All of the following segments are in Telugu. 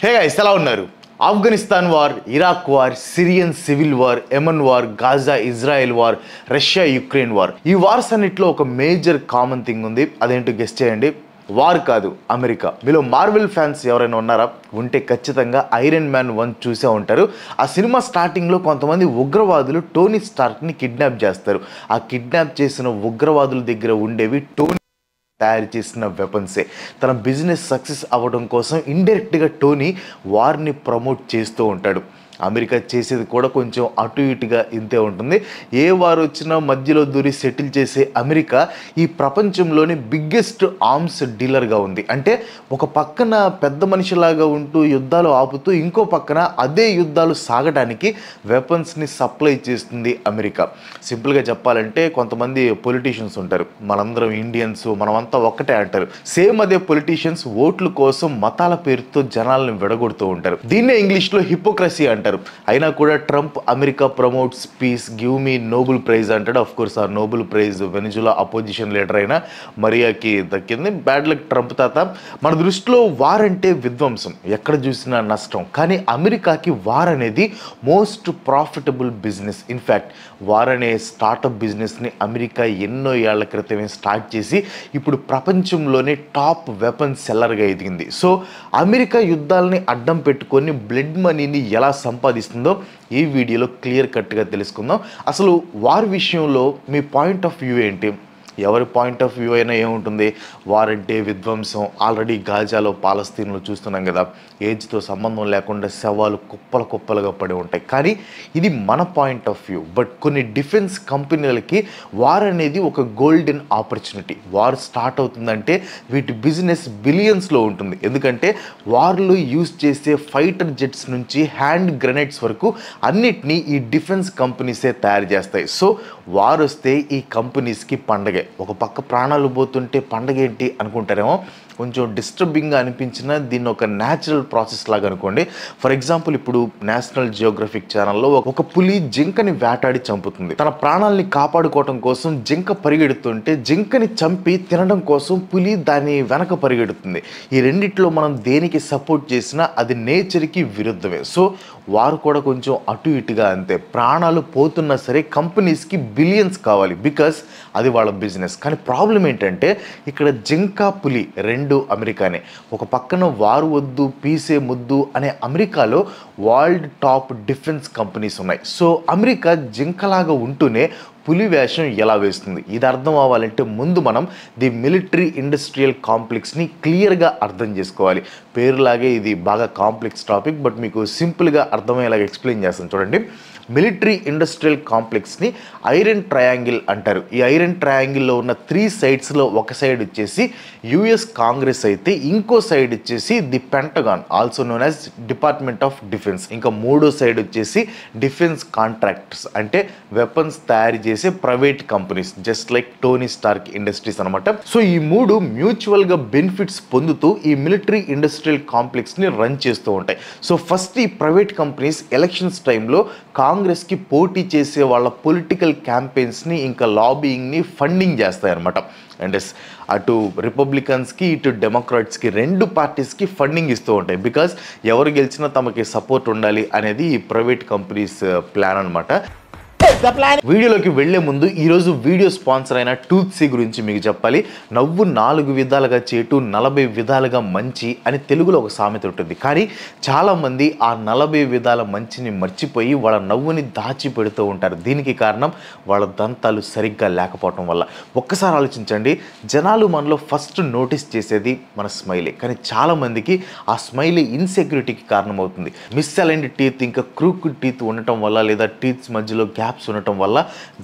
హే గైస్ ఎలా ఉన్నారు? Afghanistan war, Iraq war, Syrian civil war, Yemen war, Gaza Israel war, Russia Ukraine war. ఈ వార్స్ అన్నిట్లో ఒక మేజర్ కామన్ థింగ్ ఉంది. అదేంటో గెస్ చేయండి. వార్ కాదు, అమెరికా. మీలో మార్వెల్ ఫ్యాన్స్ ఎవరైనా ఉన్నారా? ఉంటే ఖచ్చితంగా ఐరన్ మ్యాన్ 1 చూసే ఉంటారు. ఆ సినిమా స్టార్టింగ్లో కొంతమంది ఉగ్రవాదులు టోనీ స్టార్క్ని కిడ్నాప్ చేస్తారు. ఆ కిడ్నాప్ చేసిన ఉగ్రవాదుల దగ్గర ఉండేవి టోనీ తయారు చేసిన వెపన్సే. తన బిజినెస్ సక్సెస్ అవ్వడం కోసం ఇండైరెక్ట్గా టోనీ వార్ని ప్రమోట్ చేస్తూ ఉంటాడు. అమెరికా చేసేది కూడా కొంచెం అటు ఇటుగా ఇంతే ఉంటుంది. ఏ వార్ వచ్చినా మధ్యలో దూరి సెటిల్ చేసే అమెరికా ఈ ప్రపంచంలోని బిగ్గెస్ట్ ఆర్మ్స్ డీలర్గా ఉంది. అంటే ఒక పక్కన పెద్ద మనిషిలాగా ఉంటూ యుద్ధాలు ఆపుతూ ఇంకో పక్కన అదే యుద్ధాలు సాగడానికి వెపన్స్ని సప్లై చేస్తుంది అమెరికా. సింపుల్గా చెప్పాలంటే కొంతమంది పొలిటీషియన్స్ ఉంటారు, మనందరం ఇండియన్స్, మనమంతా ఒక్కటే అంటారు. సేమ్ అదే పొలిటీషియన్స్ ఓట్ల కోసం మతాల పేరుతో జనాలను విడగొడుతూ ఉంటారు. దీన్నే ఇంగ్లీష్లో హిపోక్రసీ అంటారు. అయినా కూడా Trump America promotes peace, give me Nobel prize అంటాడు. ఆఫ్ కోర్స్ ఆ Nobel prize Venezuela opposition leader అయిన మరియాకి దక్కింది. బ్యాడ్ లక్ ట్రంప్ తాత. మన దృష్టిలో వార్ అంటే విధ్వంసం, ఎక్కడ చూసినా నష్టం. కానీ అమెరికాకి వార్ అనేది most profitable business. In fact war అనే స్టార్టప్ బిజినెస్ని అమెరికా ఎన్నో ఏళ్ల క్రితమే స్టార్ట్ చేసి ఇప్పుడు ప్రపంచంలోనే టాప్ వెపన్ సెల్లర్గా ఎదిగింది. సో అమెరికా యుద్ధాలని అడ్డం పెట్టుకొని బ్లడ్ మనీని ఎలా సంపాదిస్తుందో ఈ వీడియోలో క్లియర్ కట్గా తెలుసుకుందాం. అసలు వార్ విషయంలో మీ పాయింట్ ఆఫ్ వ్యూ ఏంటి? ఎవరి పాయింట్ ఆఫ్ వ్యూ అయినా ఏముంటుంది, వార్ అంటే విధ్వంసం. ఆల్రెడీ గాజాలో, పాలస్తీన్లో చూస్తున్నాం కదా, ఏజ్తో సంబంధం లేకుండా శవాలు కుప్పలు కుప్పలుగా పడి ఉంటాయి. కానీ ఇది మన పాయింట్ ఆఫ్ వ్యూ. బట్ కొన్ని డిఫెన్స్ కంపెనీలకి వార్ అనేది ఒక గోల్డెన్ ఆపర్చునిటీ. వార్ స్టార్ట్ అవుతుందంటే వీటి బిజినెస్ బిలియన్స్లో ఉంటుంది. ఎందుకంటే వార్లో యూజ్ చేసే ఫైటర్ జెట్స్ నుంచి హ్యాండ్ గ్రెనేడ్స్ వరకు అన్నిటినీ ఈ డిఫెన్స్ కంపెనీసే తయారు చేస్తాయి. సో వార్ వస్తే ఈ కంపెనీస్కి పండగే. ఒక పక్క ప్రాణాలు పోతుంటే పండగ ఏంటి అనుకుంటారేమో. కొంచెం డిస్టర్బింగ్గా అనిపించిన దీన్ని ఒక న్యాచురల్ ప్రాసెస్ లాగా అనుకోండి. ఫర్ ఎగ్జాంపుల్, ఇప్పుడు నేషనల్ జియోగ్రఫిక్ ఛానల్లో ఒక పులి జింకని వేటాడి చంపుతుంది. తన ప్రాణాలని కాపాడుకోవడం కోసం జింక పరిగెడుతుంటే జింకని చంపి తినడం కోసం పులి దాని వెనక పరిగెడుతుంది. ఈ రెండిట్లో మనం దేనికి సపోర్ట్ చేసినా అది నేచర్కి విరుద్ధమే. సో వారు కూడా కొంచెం అటు ఇటుగా అంతే. ప్రాణాలు పోతున్నా సరే కంపెనీస్కి బిలియన్స్ కావాలి, బికాస్ అది వాళ్ళ బిజినెస్. కానీ ప్రాబ్లం ఏంటంటే ఇక్కడ జింక, పులి రెండు అమెరికానే. ఒక పక్కన వారు వద్దు పీసే ముద్దు అనే అమెరికాలో వరల్డ్ టాప్ డిఫెన్స్ కంపెనీస్ ఉన్నాయి. సో అమెరికా జింకలాగా ఉంటూనే పులి వేషం ఎలా వేస్తుంది? ఇది అర్థం అవ్వాలంటే ముందు మనం ది మిలిటరీ ఇండస్ట్రియల్ కాంప్లెక్స్ని క్లియర్గా అర్థం చేసుకోవాలి. పేరులాగే ఇది బాగా కాంప్లెక్స్ టాపిక్, బట్ మీకు సింపుల్గా అర్థమయ్యేలాగా ఎక్స్ప్లెయిన్ చేస్తాను చూడండి. మిలిటరీ ఇండస్ట్రియల్ కాంప్లెక్స్ని ఐరన్ ట్రయాంగిల్ అంటారు. ఈ ఐరన్ ట్రయాంగిల్లో ఉన్న 3 సైడ్స్లో ఒక సైడ్ వచ్చేసి యుఎస్ కాంగ్రెస్ అయితే ఇంకో సైడ్ వచ్చేసి the pentagon, also known as department of defence. ఇంకా మూడో సైడ్ వచ్చేసి డిఫెన్స్ కాంట్రాక్టర్స్, అంటే వెపన్స్ తయారు చేసే private companies, just like Tony Stark Industries అనమాట. సో ఈ మూడు మ్యూచువల్గా బెనిఫిట్స్ పొందుతూ ఈ మిలిటరీ ఇండస్ట్రియల్ కాంప్లెక్స్ని రన్ చేస్తూ ఉంటాయి. సో ఫస్ట్ ఈ ప్రైవేట్ కంపెనీస్ ఎలక్షన్స్ టైంలో కాంగ్రెస్కి పోటీ చేసే వాళ్ళ పొలిటికల్ క్యాంపెయిన్స్ని ఇంకా లాబియింగ్ని ఫండింగ్ చేస్తాయి అన్నమాట. అండ్ అటు రిపబ్లికన్స్కి ఇటు డెమోక్రాట్స్కి రెండు పార్టీస్కి ఫండింగ్ ఇస్తూ ఉంటాయి. బికాజ్ ఎవరు గెలిచినా తమకి సపోర్ట్ ఉండాలి అనేది ఈ ప్రైవేట్ కంపెనీస్ ప్లాన్ అనమాట. వీడియోలోకి వెళ్లే ముందు ఈరోజు వీడియో స్పాన్సర్ అయిన టూత్సీ గురించి మీకు చెప్పాలి. నవ్వు 4 విధాలుగా చేటు 40 విధాలుగా మంచి అని తెలుగులో ఒక సామెత ఉంటుంది. కానీ చాలామంది ఆ 40 విధాల మంచిని మర్చిపోయి వాళ్ళ నవ్వుని దాచిపెడుతూ ఉంటారు. దీనికి కారణం వాళ్ళ దంతాలు సరిగ్గా లేకపోవటం వల్ల. ఒక్కసారి ఆలోచించండి, జనాలు మనలో ఫస్ట్ నోటీస్ చేసేది మన స్మైలే. కానీ చాలామందికి ఆ స్మైలే ఇన్సెక్యూరిటీకి కారణమవుతుంది. మిస్అలైన్డ్ టీత్, ఇంకా క్రూక్డ్ టీత్ ఉండటం వల్ల, లేదా టీత్స్ మధ్యలో గ్యాప్స్ ఉండటం వల్ల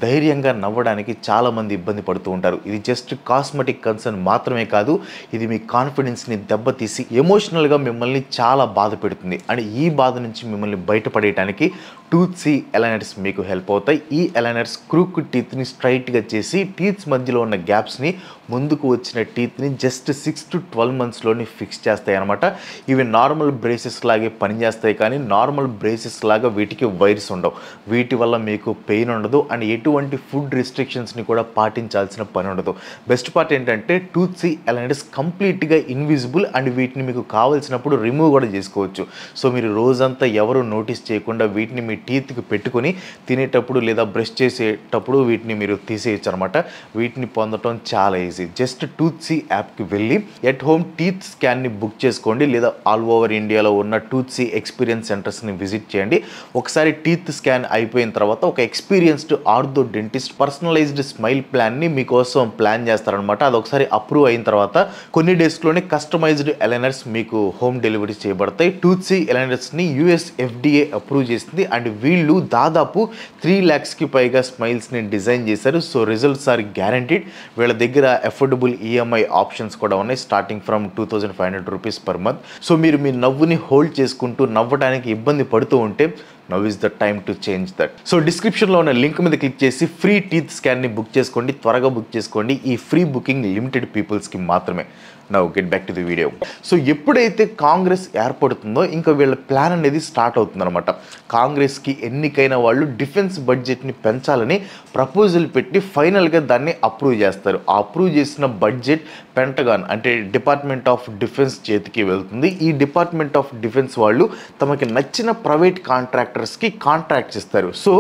ధైర్యంగా నవ్వడానికి చాలామంది ఇబ్బంది పడుతూ ఉంటారు. ఇది జస్ట్ కాస్మెటిక్ కన్సర్న్ మాత్రమే కాదు, ఇది మీ కాన్ఫిడెన్స్ని దెబ్బతీసి ఎమోషనల్గా మిమ్మల్ని చాలా బాధ పెడుతుంది. అండ్ ఈ బాధ నుంచి మిమ్మల్ని బయటపడేయడానికి టూత్సీ ఎలైనర్స్ మీకు హెల్ప్ అవుతాయి. ఈ ఎలైనర్స్ క్రూక్ టీత్ని స్ట్రైట్గా చేసి టీత్స్ మధ్యలో ఉన్న గ్యాప్స్ని ముందుకు వచ్చిన టీత్ని జస్ట్ 6 to 12 monthsలోని ఫిక్స్ చేస్తాయి అనమాట. ఇవి నార్మల్ బ్రేసెస్ లాగే పనిచేస్తాయి, కానీ నార్మల్ బ్రేసెస్ లాగా వీటికి వైర్స్ ఉండవు. వీటి వల్ల మీకు పెయిన్ ఉండదు అండ్ ఎటువంటి ఫుడ్ రిస్ట్రిక్షన్స్ని కూడా పాటించాల్సిన పని ఉండదు. బెస్ట్ పార్ట్ ఏంటంటే టూత్సీ ఎలైనర్స్ కంప్లీట్గా ఇన్విజిబుల్ అండ్ వీటిని మీకు కావాల్సినప్పుడు రిమూవ్ కూడా చేసుకోవచ్చు. సో మీరు రోజంతా ఎవరు నోటీస్ చేయకుండా వీటిని మీ టీత్కి పెట్టుకొని తినేటప్పుడు లేదా బ్రష్ చేసేటప్పుడు వీటిని మీరు తీసేయచ్చు అనమాట. వీటిని పొందడం చాలా ఈజీ. జస్ట్ టూత్సీ యాప్కి వెళ్ళి ఎట్ హోమ్ టీత్ స్కాన్ని బుక్ చేసుకోండి, లేదా ఆల్ ఓవర్ ఇండియాలో ఉన్న టూత్సీ ఎక్స్పీరియన్స్ సెంటర్స్ని విజిట్ చేయండి. ఒకసారి టీత్ స్కాన్ అయిపోయిన తర్వాత ఒక experienced orthodontist personalised smile ప్లాన్ని మీకోసం ప్లాన్ చేస్తారనమాట. అది ఒకసారి అప్రూవ్ అయిన తర్వాత కొన్ని డేస్లోనే కస్టమైజ్డ్ ఎలైనర్స్ మీకు హోమ్ డెలివరీ చేయబడతాయి. టూత్సీ ఎలైనర్స్ని US FDA అప్రూవ్ చేసింది అండ్ వీళ్ళు దాదాపు 3 lakhsకి పైగా స్మైల్స్ని డిజైన్ చేశారు. So results are guaranteed. వీళ్ళ దగ్గర అఫోర్డబుల్ EMI ఆప్షన్స్ కూడా ఉన్నాయి, starting from 2500 rupees per month. సో మీరు మీ నవ్వుని హోల్డ్ చేసుకుంటూ నవ్వడానికి ఇబ్బంది పడుతూ ఉంటే now is the time to change that. So డిస్క్రిప్షన్లో ఉన్న లింక్ మీద క్లిక్ చేసి ఫ్రీ టీత్ స్కాన్ని బుక్ చేసుకోండి, త్వరగా బుక్ చేసుకోండి. ఈ ఫ్రీ బుకింగ్ లిమిటెడ్ పీపుల్స్కి మాత్రమే. Now get back to the video. So ఎప్పుడైతే కాంగ్రెస్ ఏర్పడుతుందో ఇంకా వీళ్ళ ప్లాన్ అనేది స్టార్ట్ అవుతుందన్నమాట. కాంగ్రెస్కి ఎన్నికైన వాళ్ళు డిఫెన్స్ బడ్జెట్ని పెంచాలని ప్రపోజల్ పెట్టి ఫైనల్గా దాన్ని అప్రూవ్ చేస్తారు. ఆ అప్రూవ్ చేసిన బడ్జెట్ పెంటగాన్ అంటే డిపార్ట్మెంట్ ఆఫ్ డిఫెన్స్ చేతికి వెళ్తుంది. ఈ డిపార్ట్మెంట్ ఆఫ్ డిఫెన్స్ వాళ్ళు తమకి నచ్చిన ప్రైవేట్ కాంట్రాక్టర్స్కి కాంట్రాక్ట్స్ ఇస్తారు. సో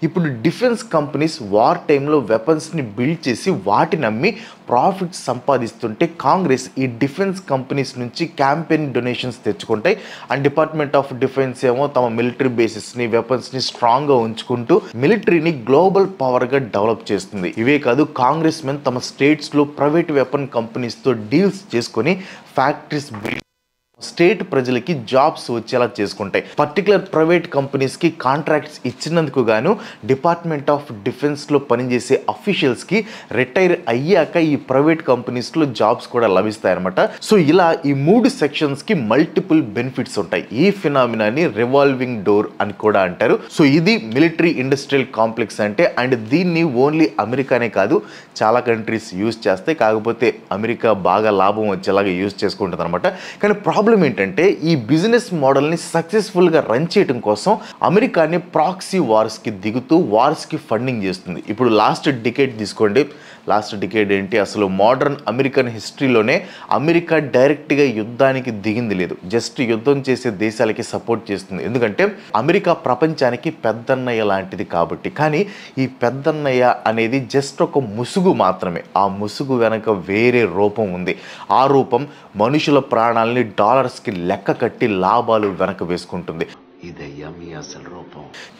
ఇప్పుడు డిఫెన్స్ కంపెనీస్ వార్ టైంలో వెపన్స్ని బిల్డ్ చేసి వాటిని అమ్మి ప్రాఫిట్స్ సంపాదిస్తుంటే కాంగ్రెస్ ఈ డిఫెన్స్ కంపెనీస్ నుంచి క్యాంపెయిన్ డొనేషన్స్ తెచ్చుకుంటాయి. అండ్ డిపార్ట్మెంట్ ఆఫ్ డిఫెన్స్ ఏమో తమ మిలిటరీ బేసిస్ని వెపన్స్ని స్ట్రాంగ్గా ఉంచుకుంటూ మిలిటరీని గ్లోబల్ పవర్గా డెవలప్ చేస్తుంది. ఇవే కాదు, కాంగ్రెస్ మెన్ తమ స్టేట్స్లో ప్రైవేట్ వెపన్ కంపెనీస్తో డీల్స్ చేసుకొని ఫ్యాక్టరీస్ బిల్డ్ స్టేట్ ప్రజలకి జాబ్స్ వచ్చేలా చేసుకుంటాయి. పర్టికులర్ ప్రైవేట్ కంపెనీస్కి కాంట్రాక్ట్స్ ఇచ్చినందుకు గాను డిపార్ట్మెంట్ ఆఫ్ డిఫెన్స్లో పనిచేసే అఫీషియల్స్కి రిటైర్ అయ్యాక ఈ ప్రైవేట్ కంపెనీస్లో జాబ్స్ కూడా లభిస్తాయి అనమాట. సో ఇలా ఈ 3 సెక్షన్స్కి మల్టిపుల్ బెనిఫిట్స్ ఉంటాయి. ఈ ఫినామినాని రివాల్వింగ్ డోర్ అని కూడా అంటారు. సో ఇది మిలిటరీ ఇండస్ట్రియల్ కాంప్లెక్స్ అంటే. అండ్ దీన్ని ఓన్లీ అమెరికానే కాదు చాలా కంట్రీస్ యూజ్ చేస్తాయి. కాకపోతే అమెరికా బాగా లాభం వచ్చేలాగా యూజ్ చేసుకుంటుంది అనమాట. కానీ ప్రాబ్లం ఏంటంటే ఈ బిజినెస్ మోడల్ని సక్సెస్ఫుల్గా రన్ చేయడం కోసం అమెరికాని ప్రాక్సీ వార్స్కి దిగుతూ వార్స్కి ఫండింగ్ చేస్తుంది. ఇప్పుడు లాస్ట్ డికేడ్ తీసుకోండి. లాస్ట్ డికేడ్ ఏంటి, అసలు మోడర్న్ అమెరికన్ హిస్టరీలోనే అమెరికా డైరెక్ట్గా యుద్ధానికి దిగింది లేదు. జస్ట్ యుద్ధం చేసే దేశాలకి సపోర్ట్ చేస్తుంది. ఎందుకంటే అమెరికా ప్రపంచానికి పెద్దన్నయ్య లాంటిది కాబట్టి. కానీ ఈ పెద్దన్నయ్య అనేది జస్ట్ ఒక ముసుగు మాత్రమే. ఆ ముసుగు వెనక వేరే రూపం ఉంది. ఆ రూపం మనుషుల ప్రాణాలని డాలర్స్కి లెక్క కట్టి లాభాలు వెనక వేసుకుంటుంది.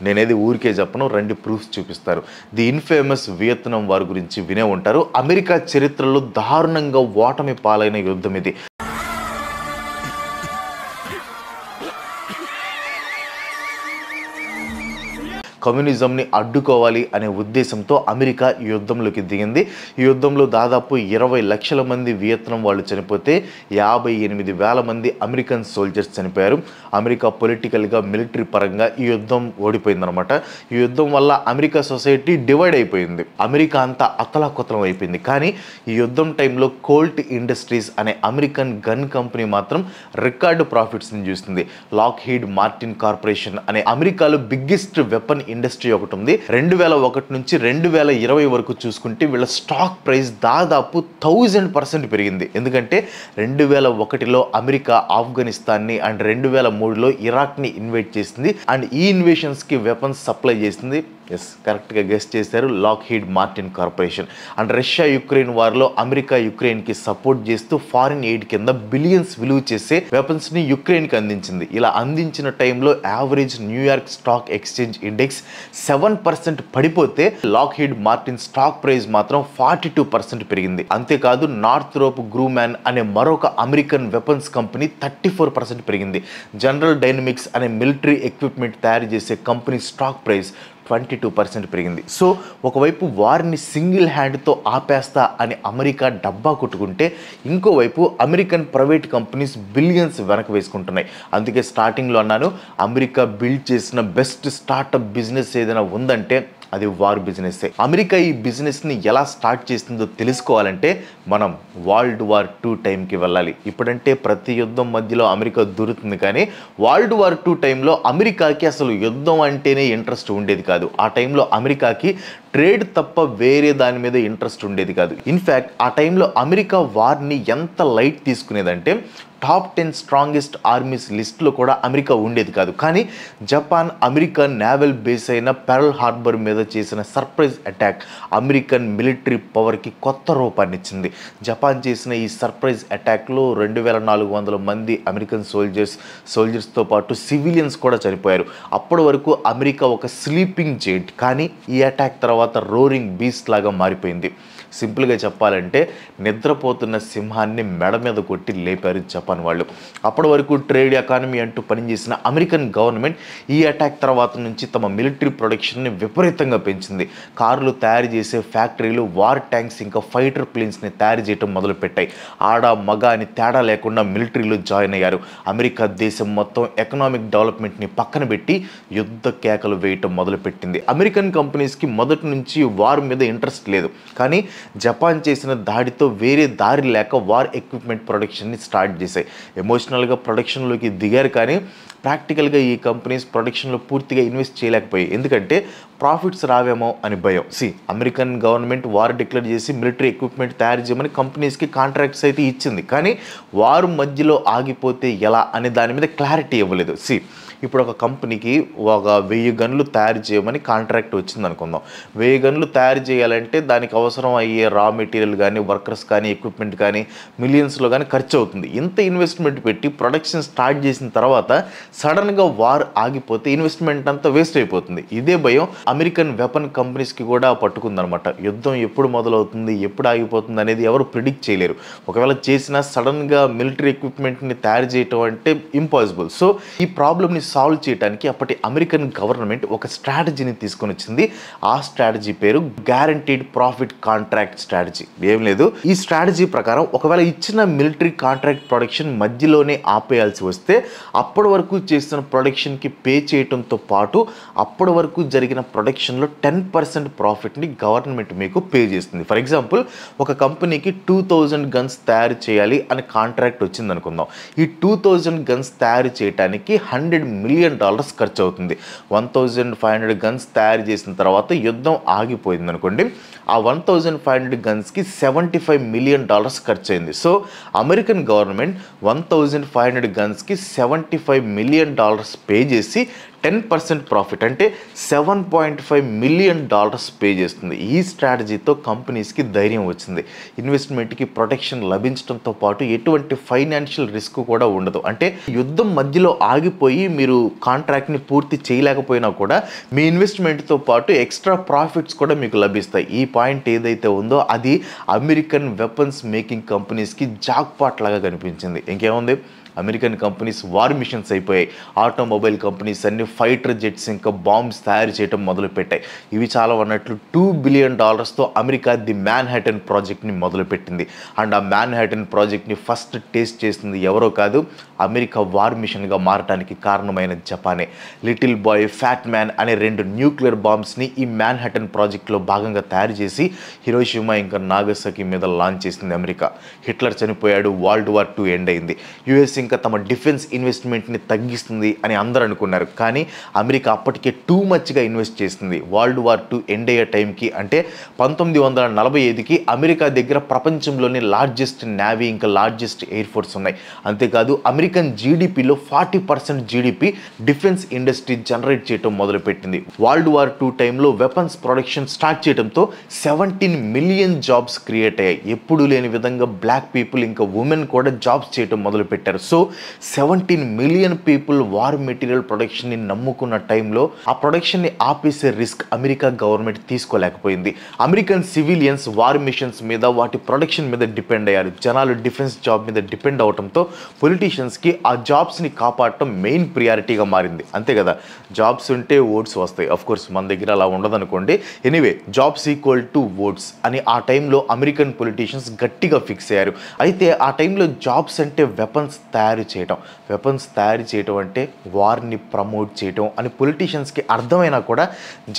నేనేది ఊరికే చెప్పను, 2 ప్రూఫ్స్ చూపిస్తారు. ది ఇన్ఫేమస్ వియత్నాం వార్ గురించి వినే ఉంటారు. అమెరికా చరిత్రలో దారుణంగా ఓటమి పాలైన యుద్ధం ఇది. కమ్యూనిజంని అడ్డుకోవాలి అనే ఉద్దేశంతో అమెరికా ఈ యుద్ధంలోకి దిగింది. ఈ యుద్ధంలో దాదాపు 20 లక్షల మంది వియత్నాం వాళ్ళు చనిపోతే 58,000 మంది అమెరికన్ సోల్జర్స్ చనిపోయారు. అమెరికా పొలిటికల్గా మిలిటరీ పరంగా ఈ యుద్ధం ఓడిపోయిందనమాట. ఈ యుద్ధం వల్ల అమెరికా సొసైటీ డివైడ్ అయిపోయింది. అమెరికా అంతా అతలాకుతలం అయిపోయింది. కానీ ఈ యుద్ధం టైంలో కోల్ట్ ఇండస్ట్రీస్ అనే అమెరికన్ గన్ కంపెనీ మాత్రం రికార్డు ప్రాఫిట్స్ని చూస్తుంది. లాక్ హీడ్ మార్టిన్ కార్పొరేషన్ అనే అమెరికాలో బిగ్గెస్ట్ వెపన్ ఇండస్ట్రీ ఒకటి ఉంది. 2001 నుంచి 2020 వరకు చూసుకుంటే వీళ్ళ స్టాక్ ప్రైస్ దాదాపు 1000% పెరిగింది. ఎందుకంటే 2001లో అమెరికా ఆఫ్ఘనిస్తాన్ని అండ్ 2003లో ఇరాక్ని ఇన్వైట్ చేసింది. అండ్ ఈ ఇన్వేషన్స్కి వెపన్స్ సప్లై చేసింది. ఎస్, కరెక్ట్గా గెస్ చేశారు, Lockheed Martin corporation. And Russia Ukraine వార్లో అమెరికా యుక్రెయిన్కి సపోర్ట్ చేస్తూ ఫారిన్ ఎయిడ్ కింద బిలియన్స్ విలువ చేసే వెపన్స్ని యుక్రెయిన్కి అందించింది. ఇలా అందించిన టైంలో average New York stock exchange index 7% పడిపోతే Lockheed Martin stock price మాత్రం 42% పెరిగింది. అంతేకాదు నార్థ్రోప్ గ్రూమ్యాన్ అనే మరొక అమెరికన్ వెపన్స్ కంపెనీ 34% పెరిగింది. జనరల్ డైనమిక్స్ అనే మిలిటరీ ఎక్విప్మెంట్ తయారు చేసే కంపెనీ స్టాక్ ప్రైస్ 22% పెరిగింది. సో ఒకవైపు వారిని సింగిల్ హ్యాండ్తో ఆపేస్తా అని అమెరికా డబ్బా కొట్టుకుంటే, ఇంకోవైపు అమెరికన్ ప్రైవేట్ కంపెనీస్ బిలియన్స్ వెనక వేసుకుంటున్నాయి. అందుకే స్టార్టింగ్లో అన్నాను, అమెరికా బిల్డ్ చేసిన బెస్ట్ స్టార్టప్ బిజినెస్ ఏదైనా ఉందంటే అది వార్ బిజినెస్సే. అమెరికా ఈ బిజినెస్ని ఎలా స్టార్ట్ చేస్తుందో తెలుసుకోవాలంటే మనం వరల్డ్ వార్ 2 టైంకి వెళ్ళాలి. ఇప్పుడంటే ప్రతి యుద్ధం మధ్యలో అమెరికా దూరుతుంది, కానీ వరల్డ్ వార్ 2 టైంలో అమెరికాకి అసలు యుద్ధం అంటేనే ఇంట్రెస్ట్ ఉండేది కాదు. ఆ టైంలో అమెరికాకి ట్రేడ్ తప్ప వేరే దాని మీద ఇంట్రెస్ట్ ఉండేది కాదు. ఇన్ఫ్యాక్ట్ ఆ టైంలో అమెరికా వార్ని ఎంత లైట్ తీసుకునేదంటే టాప్ 10 స్ట్రాంగెస్ట్ ఆర్మీస్ లిస్ట్లో కూడా అమెరికా ఉండేది కాదు. కానీ జపాన్ అమెరికన్ నేవల్ బేస్ అయిన పెర్ల్ హార్బర్ మీద చేసిన సర్ప్రైజ్ అటాక్ అమెరికన్ మిలిటరీ పవర్కి కొత్త రూపాన్ని ఇచ్చింది. జపాన్ చేసిన ఈ సర్ప్రైజ్ అటాక్లో 2400 మంది అమెరికన్ సోల్జర్స్తో పాటు సివిలియన్స్ కూడా చనిపోయారు. అప్పటి వరకు అమెరికా ఒక స్లీపింగ్ జైంట్, కానీ ఈ అటాక్ తర్వాత రోరింగ్ బీస్ట్ లాగా మారిపోయింది. సింపుల్గా చెప్పాలంటే నిద్రపోతున్న సింహాన్ని మెడ మీద కొట్టి లేపారు జపాన్ వాళ్ళు. అప్పటి వరకు ట్రేడ్ ఎకానమీ అంటూ పనిచేసిన అమెరికన్ గవర్నమెంట్ ఈ అటాక్ తర్వాత నుంచి తమ మిలిటరీ ప్రొడక్షన్ని విపరీతంగా పెంచింది. కార్లు తయారు చేసే ఫ్యాక్టరీలు, వార్ ట్యాంక్స్, ఇంకా ఫైటర్ ప్లేన్స్ని తయారు చేయడం మొదలుపెట్టాయి. ఆడ మగ అని తేడా లేకుండా మిలిటరీలో జాయిన్ అయ్యారు. అమెరికా దేశం మొత్తం ఎకనామిక్ డెవలప్మెంట్ని పక్కన పెట్టి యుద్ధ కేకలు వేయటం మొదలుపెట్టింది. అమెరికన్ కంపెనీస్కి మొదటి నుంచి వార్ మీద ఇంట్రెస్ట్ లేదు, కానీ జపాన్ చేసిన దాడితో వేరే దారి లేక వార్ ఎక్విప్మెంట్ ప్రొడక్షన్ని స్టార్ట్ చేశాయి. ఎమోషనల్గా ప్రొడక్షన్లోకి దిగారు, కానీ ప్రాక్టికల్గా ఈ కంపెనీస్ ప్రొడక్షన్లో పూర్తిగా ఇన్వెస్ట్ చేయలేకపోయాయి. ఎందుకంటే ప్రాఫిట్స్ రావేమో అని భయం. అమెరికన్ గవర్నమెంట్ వార్ డిక్లేర్ చేసి మిలిటరీ ఎక్విప్మెంట్ తయారు చేయమని కంపెనీస్కి కాంట్రాక్ట్స్ అయితే ఇచ్చింది, కానీ వార్ మధ్యలో ఆగిపోతే ఎలా అనే దాని మీద క్లారిటీ ఇవ్వలేదు. ఇప్పుడు ఒక కంపెనీకి ఒక 1000 గన్లు తయారు చేయమని కాంట్రాక్ట్ వచ్చింది అనుకుందాం. 1000 గన్లు తయారు చేయాలంటే దానికి అవసరం అయ్యే రా మెటీరియల్ కానీ, వర్కర్స్ కానీ, ఎక్విప్మెంట్ కానీ మిలియన్స్లో కానీ ఖర్చు అవుతుంది. ఇంత ఇన్వెస్ట్మెంట్ పెట్టి ప్రొడక్షన్ స్టార్ట్ చేసిన తర్వాత సడన్గా వార్ ఆగిపోతే ఇన్వెస్ట్మెంట్ అంతా వేస్ట్ అయిపోతుంది. ఇదే భయం అమెరికన్ వెపన్ కంపెనీస్కి కూడా పట్టుకుందనమాట. యుద్ధం ఎప్పుడు మొదలవుతుంది, ఎప్పుడు ఆగిపోతుంది అనేది ఎవరు ప్రిడిక్ట్ చేయలేరు. ఒకవేళ చేసినా సడన్గా మిలిటరీ ఎక్విప్మెంట్ని తయారు చేయటం అంటే ఇంపాసిబుల్. సో ఈ ప్రాబ్లమ్ని సాల్వ్ చేయడానికి అప్పటి అమెరికన్ గవర్నమెంట్ ఒక స్ట్రాటజీని తీసుకొని వచ్చింది. ఆ స్ట్రాటజీ పేరు గ్యారంటీడ్ ప్రాఫిట్ కాంట్రాక్ట్ స్ట్రాటజీ. ఏం లేదు, ఈ స్ట్రాటజీ ప్రకారం ఒకవేళ ఇచ్చిన మిలిటరీ కాంట్రాక్ట్ ప్రొడక్షన్ మధ్యలోనే ఆపేయాల్సి వస్తే అప్పటి వరకు చేసిన ప్రొడక్షన్కి పే చేయడంతో పాటు అప్పటి వరకు జరిగిన ప్రొడక్షన్లో 10% ప్రాఫిట్ని గవర్నమెంట్ మీకు పే చేస్తుంది. ఫర్ ఎగ్జాంపుల్, ఒక కంపెనీకి 2000 గన్స్ తయారు చేయాలి అని కాంట్రాక్ట్ వచ్చింది అనుకుందాం. ఈ 2000 గన్స్ తయారు చేయడానికి $100 మిలియన్ ఖర్చు అవుతుంది. 1500 గన్స్ తయారు చేసిన తర్వాత యుద్ధం ఆగిపోయింది అనుకోండి, ఆ 1500 గన్స్కి $75 మిలియన్ ఖర్చు అయింది. So American government 1500 గన్స్కి $75 million pay చేసి 10% ప్రాఫిట్ అంటే $7.5 మిలియన్ పే చేస్తుంది. ఈ స్ట్రాటజీతో కంపెనీస్కి ధైర్యం వచ్చింది. ఇన్వెస్ట్మెంట్కి ప్రొటెక్షన్ లభించడంతో పాటు ఎటువంటి ఫైనాన్షియల్ రిస్క్ కూడా ఉండదు. అంటే యుద్ధం మధ్యలో ఆగిపోయి మీరు కాంట్రాక్ట్ని పూర్తి చేయలేకపోయినా కూడా మీ ఇన్వెస్ట్మెంట్తో పాటు ఎక్స్ట్రా ప్రాఫిట్స్ కూడా మీకు లభిస్తాయి. ఈ పాయింట్ ఏదైతే ఉందో అది అమెరికన్ వెపన్స్ మేకింగ్ కంపెనీస్కి జాక్పాట్ లాగా కనిపించింది. ఇంకేముంది, అమెరికన్ కంపెనీస్ వార్ మిషన్స్ అయిపోయాయి. ఆటోమొబైల్ కంపెనీస్ అన్ని ఫైటర్ జెట్స్ ఇంకా బాంబ్స్ తయారు చేయడం మొదలుపెట్టాయి. ఇవి చాలా అన్నట్లు $2 బిలియన్ అమెరికా ది మ్యాన్హాటన్ ప్రాజెక్ట్ని మొదలుపెట్టింది. అండ్ ఆ మ్యాన్హాటన్ ప్రాజెక్ట్ని ఫస్ట్ టేస్ట్ చేసింది ఎవరో కాదు, అమెరికా వార్ మిషన్గా మారడానికి కారణమైన జపానే. లిటిల్ బాయ్, ఫ్యాట్ మ్యాన్ అనే 2 న్యూక్లియర్ బాంబ్స్ని ఈ మ్యాన్హాటన్ ప్రాజెక్ట్లో భాగంగా తయారు చేసి హిరోషిమా ఇంకా నాగసాకి మీద లాంచ్ చేసింది అమెరికా. హిట్లర్ చనిపోయాడు, వరల్డ్ వార్ 2 ఎండ్ అయింది. యుఎస్ ఇంకా తమ డిఫెన్స్ ఇన్వెస్ట్మెంట్ని తగ్గిస్తుంది అని అందరూ అనుకున్నారు, కానీ అమెరికా అప్పటికే టూ మచ్గా ఇన్వెస్ట్ చేస్తుంది. వరల్డ్ వార్ 2 ఎండ్ అయ్యే టైంకి అంటే 1945కి అమెరికా దగ్గర ప్రపంచంలోని లార్జెస్ట్ నేవీ ఇంకా లార్జెస్ట్ ఎయిర్ ఫోర్స్ ఉన్నాయి. అంతేకాదు అమెరికన్ జీడిపిలో 40% జీడిపి డిఫెన్స్ ఇండస్ట్రీ జనరేట్ చేయడం మొదలుపెట్టింది. వరల్డ్ వార్ 2 టైంలో వెపన్స్ ప్రొడక్షన్ స్టార్ట్ చేయడంతో 17 మిలియన్ జాబ్స్ క్రియేట్ అయ్యాయి. ఎప్పుడు లేని విధంగా బ్లాక్ పీపుల్ ఇంకా ఉమెన్ కూడా జాబ్స్ చేయడం మొదలుపెట్టారు. So 17 million people war material ప్రొడక్షన్ని నమ్ముకున్న టైంలో ఆ ప్రొడక్షన్ని ఆపేసే రిస్క్ అమెరికా గవర్నమెంట్ తీసుకోలేకపోయింది. అమెరికన్ సివిలియన్స్ వార్ మిషన్స్ మీద వాటి ప్రొడక్షన్ మీద డిపెండ్ అయ్యారు. జనాలు డిఫెన్స్ జాబ్ మీద డిపెండ్ అవడంతో పొలిటీషియన్స్కి ఆ జాబ్స్ని కాపాడటం మెయిన్ ప్రియారిటీగా మారింది. అంతే కదా, జాబ్స్ ఉంటే ఓట్స్ వస్తాయి. అఫ్ కోర్స్ మన దగ్గర అలా ఉండదనుకోండి. Anyway, jobs equal to votes అని ఆ టైంలో అమెరికన్ పొలిటీషియన్స్ గట్టిగా ఫిక్స్ అయ్యారు. అయితే ఆ టైంలో జాబ్స్ అంటే వెపన్స్ తయారు చేయటం అంటే వార్ని ప్రమోట్ చేయటం అని పొలిటీషియన్స్కి అర్థమైనా కూడా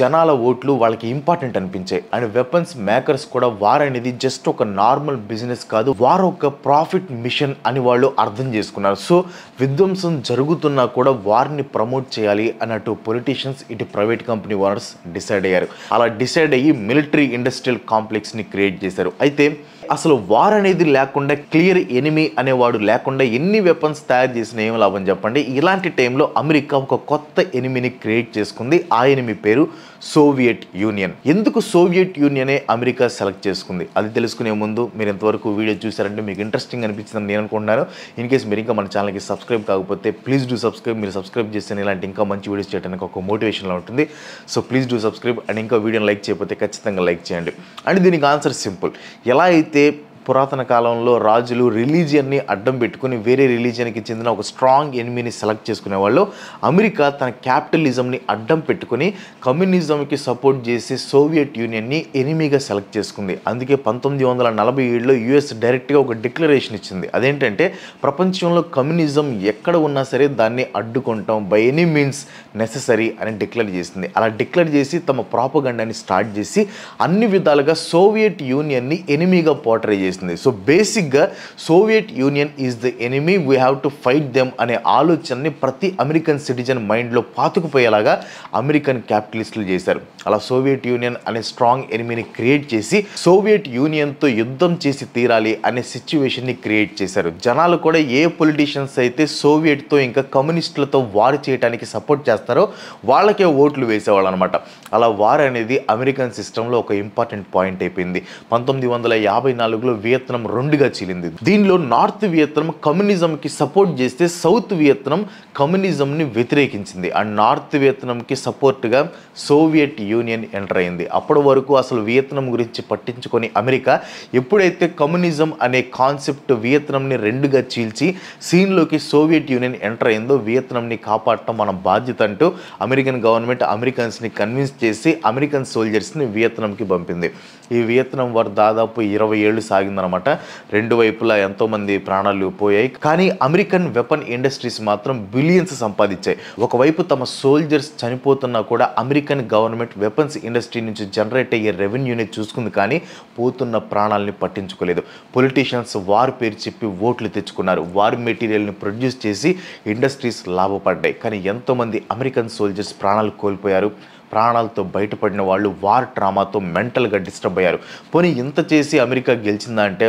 జనాల ఓట్లు వాళ్ళకి ఇంపార్టెంట్ అనిపించాయి. అండ్ వెపన్స్ మేకర్స్ కూడా వార్ అనేది జస్ట్ ఒక నార్మల్ బిజినెస్ కాదు, వార్ ఒక ప్రాఫిట్ మిషన్ అని వాళ్ళు అర్థం చేసుకున్నారు. సో విధ్వంసం జరుగుతున్నా కూడా వార్ని ప్రమోట్ చేయాలి అన్నట్టు పొలిటీషియన్స్ ఇటు ప్రైవేట్ కంపెనీ ఓనర్స్ డిసైడ్ అయ్యారు. అలా డిసైడ్ అయ్యి మిలిటరీ ఇండస్ట్రియల్ కాంప్లెక్స్ని క్రియేట్ చేశారు. అయితే అసలు వార్ అనేది లేకుండా, క్లియర్ ఎనిమీ అనేవాడు లేకుండా ఎన్ని వెపన్స్ తయారు చేసిన ఏం లాభం చెప్పండి. ఇలాంటి టైంలో అమెరికా ఒక కొత్త ఎనిమిని క్రియేట్ చేసుకుంది. ఆ ఎనిమి పేరు సోవియట్ యూనియన్. ఎందుకు సోవియట్ యూనియనే అమెరికా సెలెక్ట్ చేసుకుంది అది తెలుసుకునే ముందు మీరు ఎంతవరకు వీడియో చూసారంటే మీకు ఇంట్రెస్టింగ్ అనిపించిందని నేను అనుకుంటున్నాను. ఇన్ కేస్ మీరు ఇంకా మన ఛానల్కి సబ్స్క్రైబ్ కాకపోతే ప్లీజ్ డూ సబ్స్క్రైబ్. మీరు సబ్స్క్రైబ్ చేస్తే ఇలాంటి ఇంకా మంచి వీడియోస్ చేయడానికి ఒక మోటివేషన్లో ఉంటుంది. So please do subscribe. And ఇంకా వీడియోని లైక్ చేయకపోతే ఖచ్చితంగా లైక్ చేయండి. అండ్ దీనికి ఆన్సర్ సింపుల్. ఎలా అయితే పురాతన కాలంలో రాజులు రిలీజియన్ని అడ్డం పెట్టుకుని వేరే రిలీజియన్కి చెందిన ఒక స్ట్రాంగ్ ఎనిమీని సెలెక్ట్ చేసుకునేవాళ్ళు, అమెరికా తన క్యాపిటలిజంని అడ్డం పెట్టుకుని కమ్యూనిజంకి సపోర్ట్ చేసి సోవియట్ యూనియన్ని ఎనిమీగా సెలెక్ట్ చేసుకుంది. అందుకే 1947లో యుఎస్ డైరెక్ట్గా ఒక డిక్లరేషన్ ఇచ్చింది. అదేంటంటే ప్రపంచంలో కమ్యూనిజం ఎక్కడ ఉన్నా సరే దాన్ని అడ్డుకుంటాం, బై ఎనీ మీన్స్ నెససరీ అని డిక్లేర్ చేసింది. అలా డిక్లేర్ చేసి తమ ప్రాపగండాని స్టార్ట్ చేసి అన్ని విధాలుగా సోవియట్ యూనియన్ని ఎనిమీగా పోర్ట్రే చేసింది. సో బేసిక్గా Soviet union is the enemy, we have to fight them అనే ఆలోచనని ప్రతి అమెరికన్ సిటిజన్ మైండ్లో పాతుకుపోయేలాగా అమెరికన్ క్యాపిటలిస్టులు చేశారు. అలా సోవియట్ యూనియన్ అనే స్ట్రాంగ్ ఎనిమీని క్రియేట్ చేసి సోవియట్ యూనియన్తో యుద్ధం చేసి తీరాలి అనే సిచ్యువేషన్ని క్రియేట్ చేశారు. జనాలు కూడా ఏ పొలిటీషియన్స్ అయితే సోవియట్తో ఇంకా కమ్యూనిస్టులతో వార్ చేయడానికి సపోర్ట్ చేస్తారో వాళ్ళకే ఓట్లు వేసేవాళ్ళు అనమాట. అలా వార్ అనేది అమెరికన్ సిస్టంలో ఒక ఇంపార్టెంట్ పాయింట్ అయిపోయింది. 1954లో వియత్నాం రెండుగా చీలింది. దీనిలో నార్త్ వియత్నాం కమ్యూనిజంకి సపోర్ట్ చేస్తే సౌత్ వియత్నాం కమ్యూనిజంని వ్యతిరేకించింది. అండ్ నార్త్ వియత్నాంకి సపోర్ట్గా సోవియట్ యూనియన్ ఎంటర్ అయింది. అప్పటి వరకు అసలు వియత్నాం గురించి పట్టించుకొని అమెరికా ఎప్పుడైతే కమ్యూనిజం అనే కాన్సెప్ట్ వియత్నాంని రెండుగా చీల్చి సీన్లోకి సోవియట్ యూనియన్ ఎంటర్ అయిందో వియత్నాంని కాపాడటం మన బాధ్యత అంటూ అమెరికన్ గవర్నమెంట్ అమెరికన్స్ని కన్విన్స్ చేసి అమెరికన్ సోల్జర్స్ని వియత్నాంకి పంపింది. ఈ వియత్నాం వార్ దాదాపు 20 ఏళ్ళు సాగిందనమాట. రెండు వైపులా ఎంతోమంది ప్రాణాలు పోయాయి. కానీ అమెరికన్ వెపన్ ఇండస్ట్రీస్ మాత్రం బిలియన్స్ సంపాదించాయి. ఒకవైపు తమ సోల్జర్స్ చనిపోతున్నా కూడా అమెరికన్ గవర్నమెంట్ వెపన్స్ ఇండస్ట్రీ నుంచి జనరేట్ అయ్యే రెవెన్యూని చూసుకుంది, కానీ పోతున్న ప్రాణాలని పట్టించుకోలేదు. పొలిటీషియన్స్ వార్ పేరు చెప్పి ఓట్లు తెచ్చుకున్నారు. వార్ మెటీరియల్ని ప్రొడ్యూస్ చేసి ఇండస్ట్రీస్ లాభపడ్డాయి. కానీ ఎంతోమంది అమెరికన్ సోల్జర్స్ ప్రాణాలు కోల్పోయారు. ప్రాణాలతో బయటపడిన వాళ్ళు వార్ ట్రామాతో మెంటల్గా డిస్టర్బ్ అయ్యారు. పోనీ ఇంత చేసి అమెరికా గెలిచిందా అంటే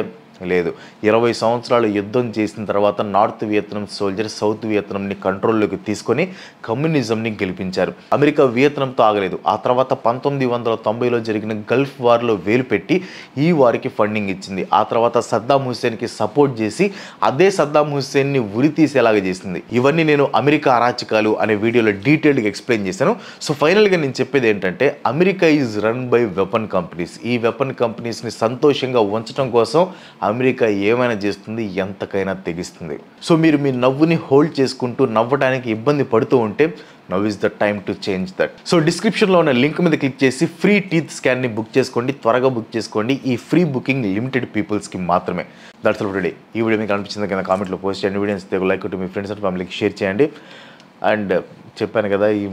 లేదు. 20 సంవత్సరాలు యుద్ధం చేసిన తర్వాత నార్త్ వియత్నాం సోల్జర్ సౌత్ వియత్నాంని కంట్రోల్లోకి తీసుకొని కమ్యూనిజంని గెలిపించారు. అమెరికా వియత్నాంతో ఆగలేదు. ఆ తర్వాత 1990లో జరిగిన గల్ఫ్ వార్లో వేలు పెట్టి ఈ వారికి ఫండింగ్ ఇచ్చింది. ఆ తర్వాత సద్దాం హుస్సేన్కి సపోర్ట్ చేసి అదే సద్దాం హుస్సేన్ని ఉరి తీసేలాగా చేసింది. ఇవన్నీ నేను అమెరికా అరాచకాలు అనే వీడియోలో డీటెయిల్డ్గా ఎక్స్ప్లెయిన్ చేశాను. సో ఫైనల్గా నేను చెప్పేది ఏంటంటే America is run by weapon companies. ఈ వెపన్ కంపెనీస్ని సంతోషంగా ఉంచడం కోసం అమెరికా ఏమైనా చేస్తుంది, ఎంతకైనా తెగిస్తుంది. సో మీరు మీ నవ్వుని హోల్డ్ చేసుకుంటూ నవ్వడానికి ఇబ్బంది పడుతూ ఉంటే now is the time to change that. So డిస్క్రిప్షన్లో ఉన్న లింక్ మీద క్లిక్ చేసి ఫ్రీ టీత్ స్కాన్ని బుక్ చేసుకోండి. త్వరగా బుక్ చేసుకోండి. ఈ ఫ్రీ బుకింగ్ లిమిటెడ్ పీపుల్స్కి మాత్రమే. That's all today. ఈ వీడియో మీకు అనిపించింది కింద కామెంట్లో పోస్ట్ చేయండి. Videos like me friends and ఫ్యామిలీకి షేర్ చేయండి. అండ్ చెప్పాను కదా, ఈ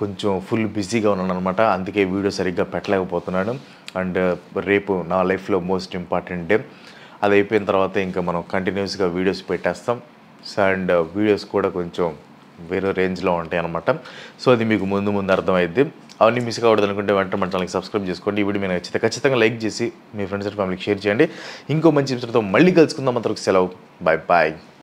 కొంచెం ఫుల్ బిజీగా ఉన్నాను అనమాట, అందుకే వీడియో సరిగ్గా పెట్టలేకపోతున్నాను. అండ్ రేపు నా లైఫ్లో మోస్ట్ ఇంపార్టెంట్ డే. అది అయిపోయిన తర్వాత ఇంకా మనం కంటిన్యూస్గా వీడియోస్ పెట్టేస్తాం. అండ్ వీడియోస్ కూడా కొంచెం వేరే రేంజ్లో ఉంటాయి అనమాట. సో అది మీకు ముందు అర్థమైద్ది. అవన్నీ మిస్ కావద్దు అనుకుంటే వెంటనే మన ఛానల్కి సబ్స్క్రైబ్ చేసుకోండి. ఈ వీడియో మీకు నచ్చితే ఖచ్చితంగా లైక్ చేసి మీ ఫ్రెండ్స్ అండ్ ఫ్యామిలీకి షేర్ చేయండి. ఇంకో మంచి విషయంతో మళ్ళీ కలుసుకుందాం. అంతవరకు సెలవు. Bye bye.